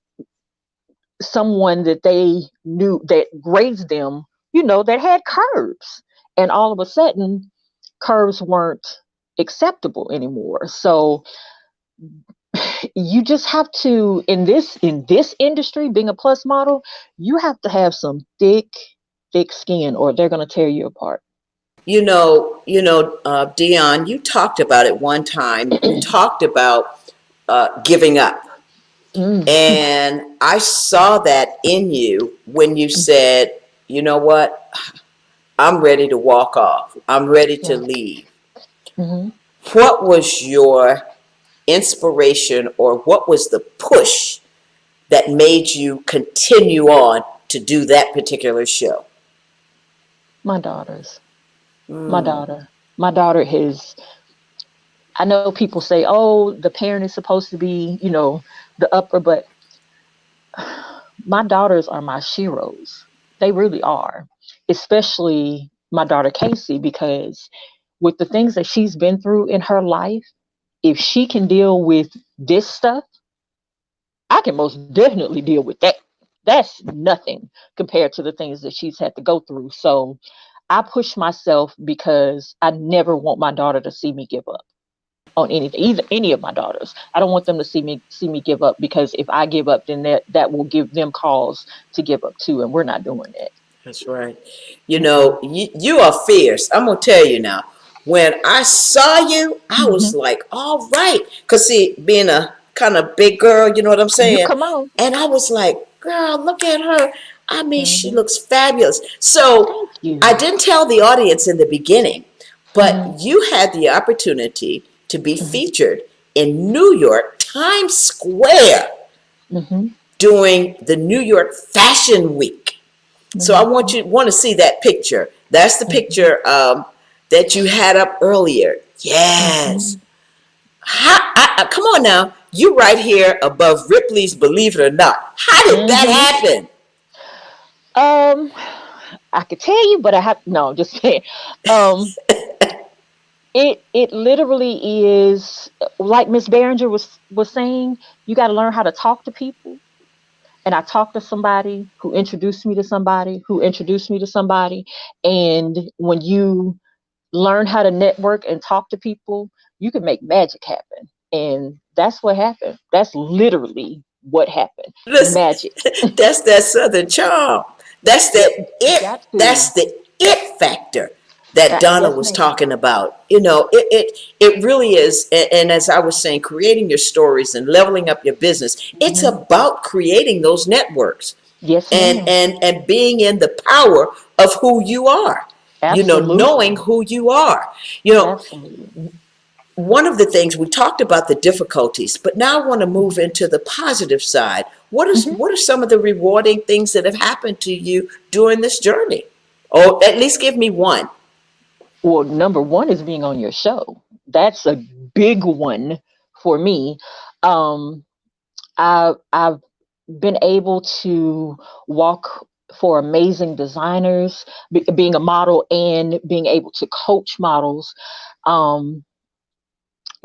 someone that they knew that raised them, you know, that had curves. And all of a sudden, curves weren't acceptable anymore. So you just have to, in this industry, being a plus model, you have to have some thick skin, or they're going to tear you apart. Dionne, you talked about it one time. You talked about giving up. Mm, And I saw that in you when you said, you know what? I'm ready to walk off. I'm ready to yeah. leave. Hmm. What was your inspiration, or what was the push that made you continue on to do that particular show? My daughters. My Mm. daughter. My daughter has. I know people say, "Oh, the parent is supposed to be, you know, the upper," but my daughters are my sheroes. They really are. Especially my daughter Casey, because with the things that she's been through in her life, if she can deal with this stuff, I can most definitely deal with that. That's nothing compared to the things that she's had to go through. So I push myself because I never want my daughter to see me give up on anything, either any of my daughters. I don't want them to see me give up, because if I give up, then that will give them cause to give up too, and we're not doing that. That's right. You Mm-mm. know, you are fierce. I'm going to tell you now. When I saw you, I was Hmm. like, all right. Because, see, being a kind of big girl, you know what I'm You saying? come on. And I was like, girl, look at her. I mean, she Hmm. looks fabulous. So Thank I you. didn't tell the audience in the beginning, but Hmm. you had the opportunity to be Hmm. featured in New York, Times Square, Hmm. during the New York Fashion Week. So I Hmm. want to see that picture. That's the Hmm. picture that you had up earlier. Yes. Hmm. Come on now. You right here above Ripley's Believe It or Not. How did Hmm. that happen? Um, I could tell you, but I have no. Just saying. Um, it literally is like Miss Behringer was saying. You got to learn how to talk to people. And I talked to somebody who introduced me to somebody who introduced me to somebody. And when you learn how to network and talk to people, you can make magic happen. And that's what happened. That's literally what happened. Listen, Magic. that's that Southern charm. That's Yep. that You it. got That's to. the it factor that Donna Yes, was ma'am. talking about. You know, it really is. And as I was saying, creating your stories and leveling up your business, it's Hmm. about creating those networks Yes, and ma'am. and being in the power of who you are. You know, knowing Absolutely. who you are. You know, Absolutely. one of the things we talked about the difficulties, but now I want to move into the positive side. Hmm. What are some of the rewarding things that have happened to you during this journey? Or at least give me one. Well, number one is being on your show. That's a big one for me. Um, I've been able to walk for amazing designers, being a model and being able to coach models, um,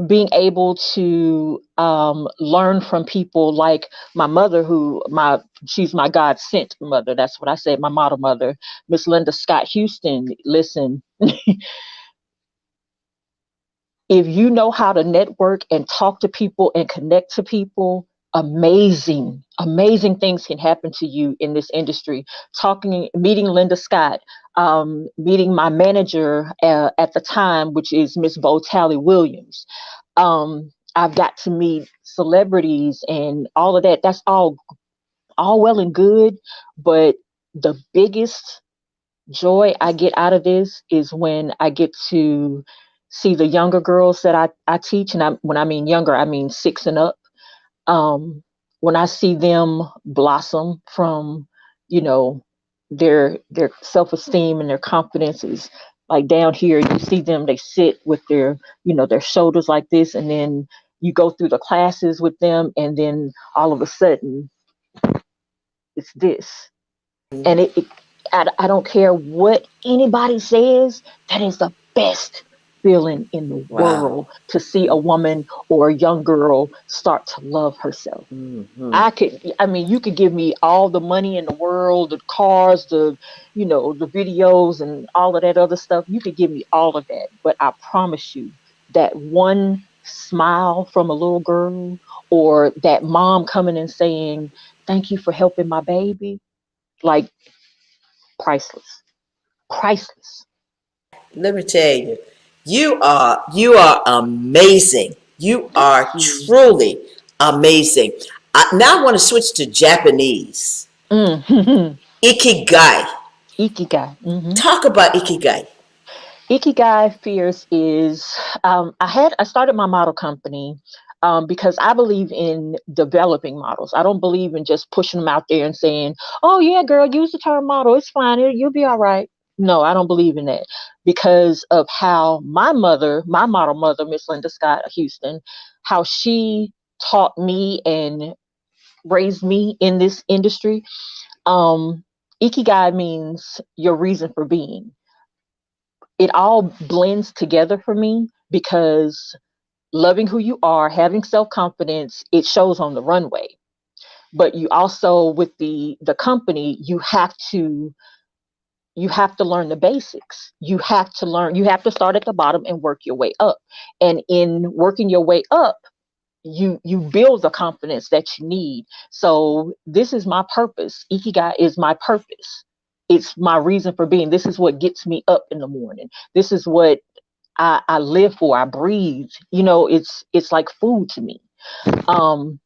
being able to learn from people like my mother, she's my God sent mother. That's what I said, my model mother, Miss Linda Scott Houston. Listen, if you know how to network and talk to people and connect to people, amazing things can happen to you in this industry. Meeting Linda Scott, meeting my manager at the time, which is Miss Bo Tally Williams. I've got to meet celebrities and all of that. That's all well and good, but the biggest joy I get out of this is when I get to see the younger girls that I teach. And when I mean younger, I mean 6 and up. Um, when I see them blossom from, you know, their self-esteem and their confidence is like down here, you see them, they sit with their shoulders like this, and then you go through the classes with them, and then all of a sudden it's this. And I don't care what anybody says, that is the best. feeling in the Wow. world to see a woman or a young girl start to love herself. Hmm. I mean, you could give me all the money in the world, the cars, the videos and all of that other stuff. You could give me all of that. But I promise you that one smile from a little girl or that mom coming and saying, thank you for helping my baby, like priceless, priceless. Let me tell you, you are amazing. You Thank are you. truly amazing. Now I want to switch to Japanese. Mm. Ikigai. Ikigai. Talk about ikigai. Ikigai Fierce is I started my model company because I believe in developing models. I don't believe in just pushing them out there and saying, "Oh yeah, girl, use the term model. It's fine. You'll be all right." No, I don't believe in that because of how my mother, my model mother, Miss Linda Scott Houston, how she taught me and raised me in this industry. Um, Ikigai means your reason for being. It all blends together for me because loving who you are, having self-confidence, it shows on the runway. But you also with the company, you have to learn the basics. You have to start at the bottom and work your way up. And in working your way up, you build the confidence that you need. So this is my purpose. Ikigai is my purpose. It's my reason for being. This is what gets me up in the morning. This is what I live for. I breathe. It's like food to me. Um,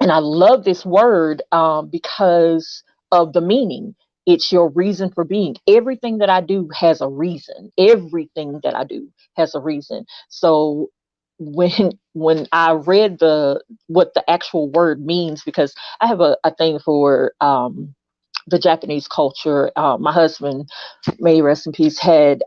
and I love this word because of the meaning. It's your reason for being. Everything that I do has a reason. Everything that I do has a reason. So when I read the what the actual word means, because I have a thing for the Japanese culture. My husband, may he rest in peace, had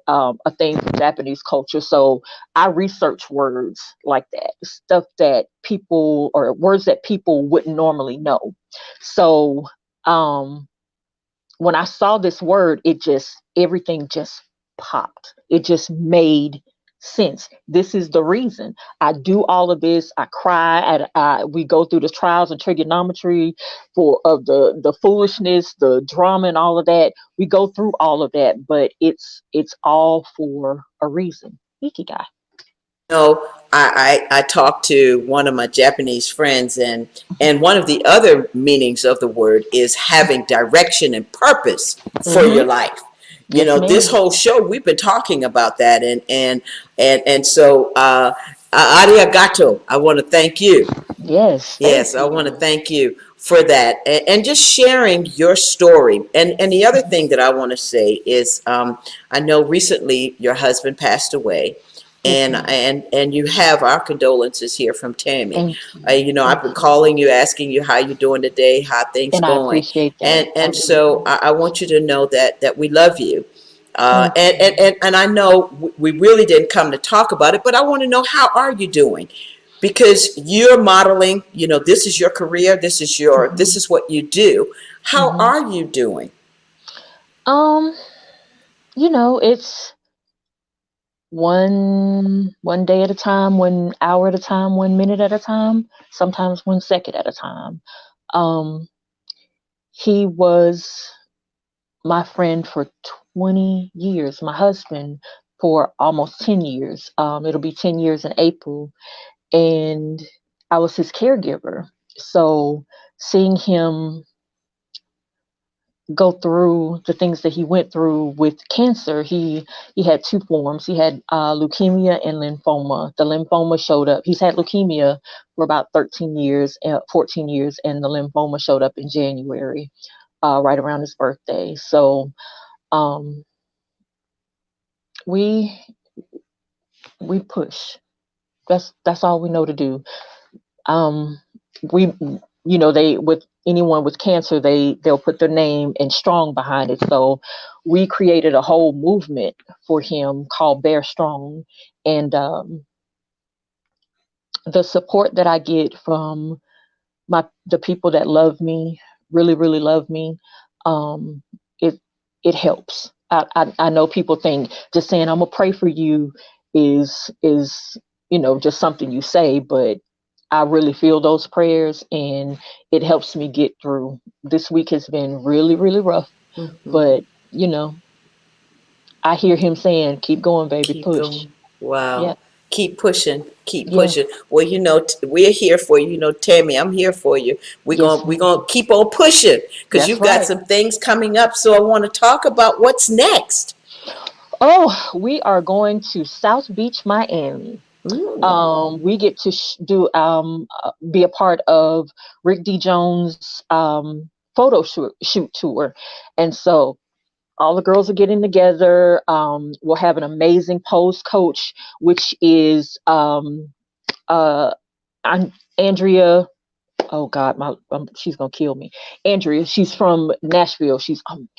a thing for Japanese culture. So I research words like that, stuff that people or words that people wouldn't normally know. So um, when I saw this word, everything just popped. It just made sense. This is the reason I do all of this. I cry. We go through the trials and trigonometry for of the foolishness, the drama, and all of that. We go through all of that, but it's all for a reason. Ikigai. know, I talked to one of my Japanese friends, and one of the other meanings of the word is having direction and purpose for your Mm-hmm. life. Yes, This ma'am. whole show we've been talking about that, and so arigato. I want to thank you. Yes, Yes, thank I want to you. thank you for that, and just sharing your story. And the other thing that I want to say is, I know recently your husband passed away, Yes, and ma'am. and you have our condolences here from Tammy. Thank you. I've Thank been you. calling you, asking you how you're doing today, how things And I going, appreciate that. I and really so do. I want you to know that we love you. Thank you. And I know we really didn't come to talk about it, but I want to know, how are you doing? Because you're modeling, this is your career, this Hmm. is what you do. How Hmm. are you doing? Um, it's one day at a time, 1 hour at a time, 1 minute at a time, sometimes 1 second at a time. Um, he was my friend for 20 years, my husband for almost 10 years. It'll be 10 years in April, and I was his caregiver. So seeing him go through the things that he went through with cancer. He had two forms. He had leukemia and lymphoma. The lymphoma showed up. He's had leukemia for about 13 years, 14 years, and the lymphoma showed up in January, right around his birthday. So um, we we push. That's all we know to do. um we they with anyone with cancer, they'll put their name and strong behind it. So we created a whole movement for him called Bear Strong. And the support that I get from the people that love me, really really love me, um it it helps. I know people think just saying I'm gonna pray for you is just something you say, but I really feel those prayers, and it helps me get through. This week has been really, really rough, Mhm. but I hear him saying, "Keep going, baby, Keep push." going. Wow. Yeah, Keep pushing. Keep yeah, pushing. Well, we're here for you. Tammy, I'm here for you. We're yes, going we're going ma'am. to keep on pushing because That's you've got right. some things coming up. So I want to talk about what's next. Oh, we are going to South Beach, Miami. Ooh. We get to do be a part of Rick D. Jones' photo shoot tour, and so all the girls are getting together. We'll have an amazing pose coach, which is uh, Andrea. Oh God, she's gonna kill me. Andrea, she's from Nashville. She's amazing.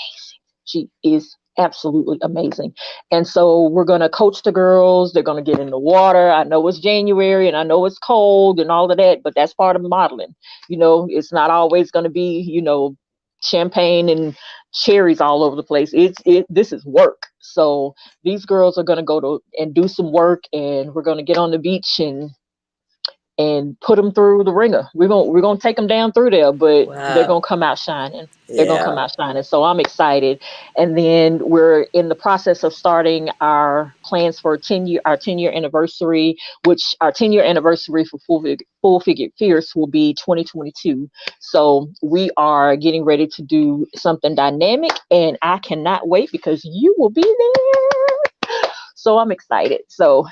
She is absolutely amazing. And so we're gonna coach the girls. They're gonna get in the water. I know it's January and I know it's cold and all of that, but that's part of modeling. It's not always gonna be, champagne and cherries all over the place. This is work. So these girls are gonna go to and do some work, and we're gonna get on the beach and put them through the ringer. We're gonna take them down through there, but they're Wow. gonna come out shining. They're gonna come Yeah. out shining. So I'm excited. And then we're in the process of starting our plans for our 10-year anniversary, which our 10-year anniversary for Full Figure Fierce will be 2022. So we are getting ready to do something dynamic, and I cannot wait because you will be there. So I'm excited. So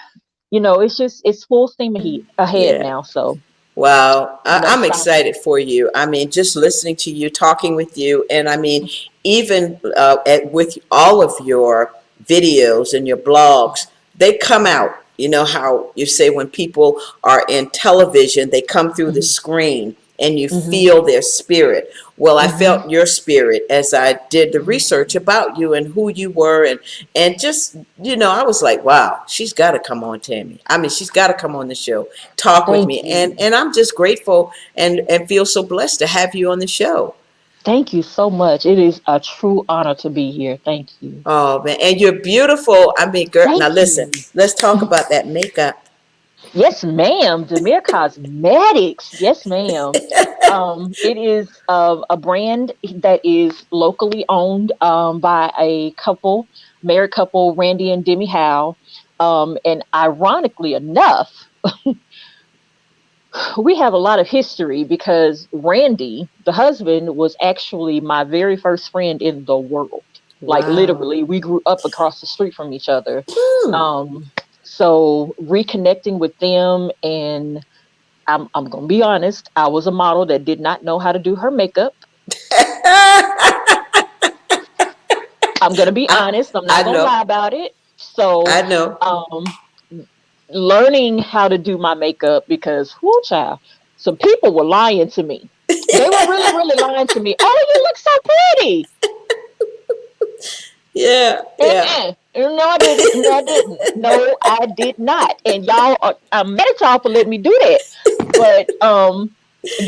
it's full steam ahead Yeah. now. So Wow, no I'm stopping. excited for you. I mean, just listening to you, talking with you, and I mean, even with all of your videos and your blogs, they come out. You know how you say when people are in television, they come through the Hmm. screen and you Hmm. feel their spirit. Well, I Hmm. felt your spirit as I did the research Hmm. about you and who you were, and just I was like, wow, she's got to come on, Tammy. I mean, she's got to come on the show, talk with Thank me, and you. and I'm just grateful and feel so blessed to have you on the show. Thank you so much. It is a true honor to be here. Thank you. Oh man, and you're beautiful. I mean, girl, now Thank listen, you. let's talk about that makeup. Yes, ma'am. Demir Cosmetics. Yes, ma'am. It is a brand that is locally owned by a couple, married couple, Randy and Demi Howe. And ironically enough, we have a lot of history because Randy, the husband, was actually my very first friend in the world. Like Wow. literally, we grew up across the street from each other. Hmm. Um, so reconnecting with them, and I'm gonna be honest, I was a model that did not know how to do her makeup. I'm gonna be I honest. I'm I not gonna know. lie about it. So, I know. um, learning how to do my makeup because, whoo, child, some people were lying to me. They were really, really lying to me. Oh, you look so pretty. Yeah. Yeah. No, I didn't. No, I didn't. No, I did not. And y'all, I'm mad at y'all for letting me do that. But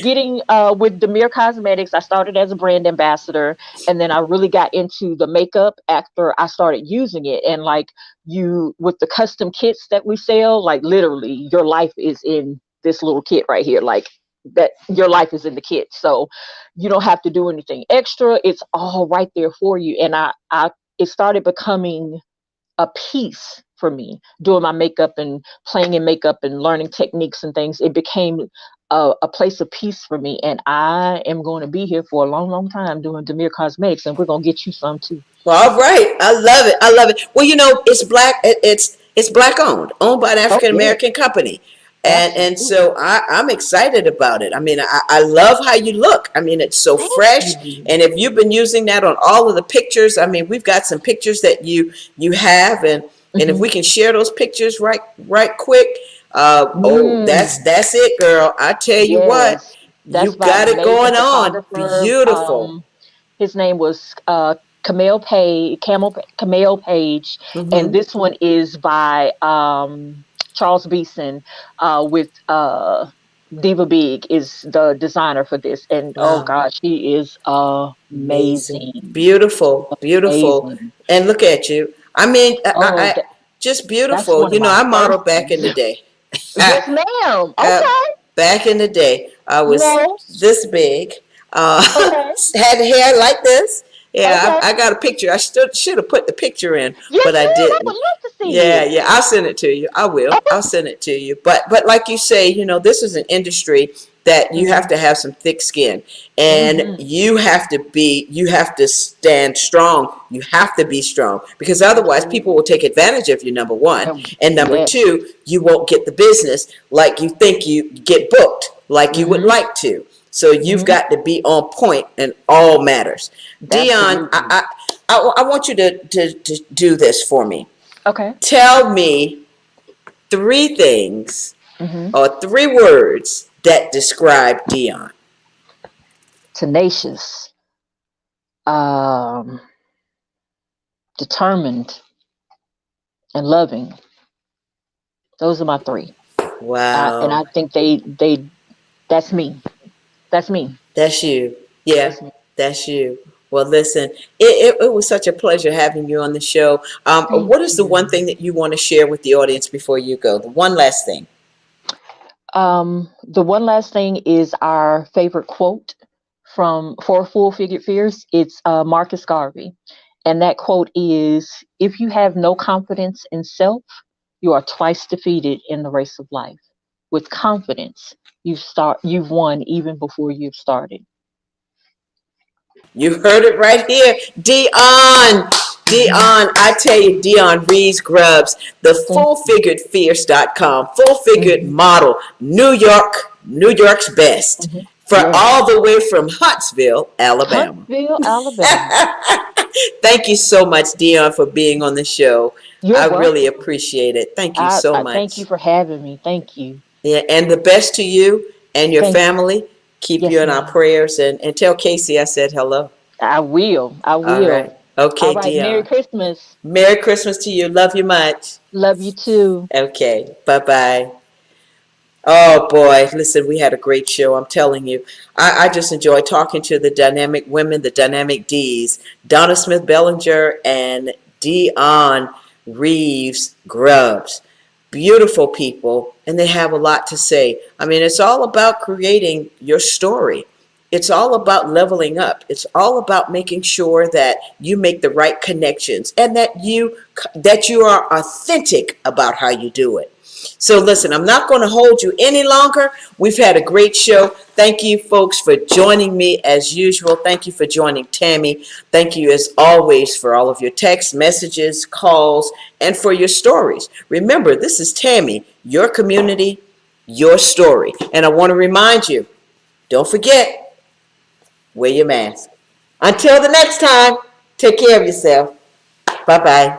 getting with Demir Cosmetics, I started as a brand ambassador, and then I really got into the makeup after I started using it. And like with the custom kits that we sell, like literally, your life is in this little kit right here. Like that, your life is in the kit, so you don't have to do anything extra. It's all right there for you. And I it started becoming a piece for me doing my makeup and playing in makeup and learning techniques and things. It became a place of peace for me, and I am going to be here for a long, long time doing Demir Cosmetics, and we're going to get you some too. Well, all right. I love it. I love it. Well, it's black. It's black owned by an Oh African yes, American company, and absolutely. so I'm excited about it. I mean, I love how you look. I mean, it's so Thank fresh. you. And if you've been using that on all of the pictures, I mean, we've got some pictures that you have, and if Hmm. we can share those pictures right quick. Oh, Mm, that's it, girl. I tell you what, yes, you that's by an got it amazing going on. photographer. Beautiful. His name was Camille Page, and Mm-hmm. this one is by Charles Beeson with Diva Big is the designer for this, and oh Wow. gosh, she is Amazing. amazing, Beautiful. Beautiful. amazing. And look at you. I mean, Oh, Just That's beautiful. one of You know, my I modeled first back in things. the day. Yes, ma'am. Uh, Okay. Back in the day, I You was know. this big, uh, Okay. had hair like this. Yeah, Okay. I got a picture. I should have put the picture in, Yes, but I ma'am. I would didn't. love to see Yeah, it. yeah, I'll send it to you. I will. Okay. I'll send it to you. But like you say, you know, this is an industry that you have Mhm. to have some thick skin, and Mhm. you have to stand strong. You have to be strong because otherwise people Absolutely. will take advantage of you, number one. And number Yes. two, you won't get the business like you think you get booked like you would Mhm. like to. So you've Mhm. got to be on point in all matters. Dionne, Absolutely. I want you to do this for me. Okay. Tell me three things Mhm. or three words that describe Dionne. Tenacious. Um, Determined and loving. Those are my three. And Wow, I think that's me. That's me. that's you. Yeah, That's me. that's you. Well, listen, it was such a pleasure having you on the show. Thank What is the one you. thing that you want to share with the audience before you go? The one last thing. The one last thing is our favorite quote from For Full Figured Fears. It's Marcus Garvey. And that quote is, if you have no confidence in self, you are twice defeated in the race of life. With confidence, you've won even before you've started. You heard it right here. Dionne. Hmm. Dionne, I tell you, Dionne Reeves Grubbs, the Thank you. fullfiguredfierce.com, full figured Hmm. model, New York's best, Hmm. for Yes. all the way from Huntsville, Alabama. Huntsville, Alabama. Thank you so much, Dionne, for being on the show. You're I really welcome. appreciate it. Thank you so I thank you much. for having me. Thank you. Yeah, and the best to you and your Thank you. family. Keep you Yes, in our ma'am. prayers, and tell Casey I said hello. I will. I All right. will. All Okay, right. Merry Dionne. Christmas. Merry Christmas to you. Love you much. Love you too. Okay. Bye bye. Oh boy, listen, we had a great show. I'm telling you. I just enjoy talking to the dynamic women, the dynamic D's, Donna Smith Bellinger and Dionne Reeves Grubbs. Beautiful people, and they have a lot to say. I mean, it's all about creating your story. It's all about leveling up. It's all about making sure that you make the right connections and that you are authentic about how you do it. So listen, I'm not going to hold you any longer. We've had a great show. Thank you, folks, for joining me as usual. Thank you for joining Tammy. Thank you, as always, for all of your text messages, calls, and for your stories. Remember, this is Tammy, your community, your story. And I want to remind you, don't forget, wear your mask. Until the next time, take care of yourself. Bye-bye.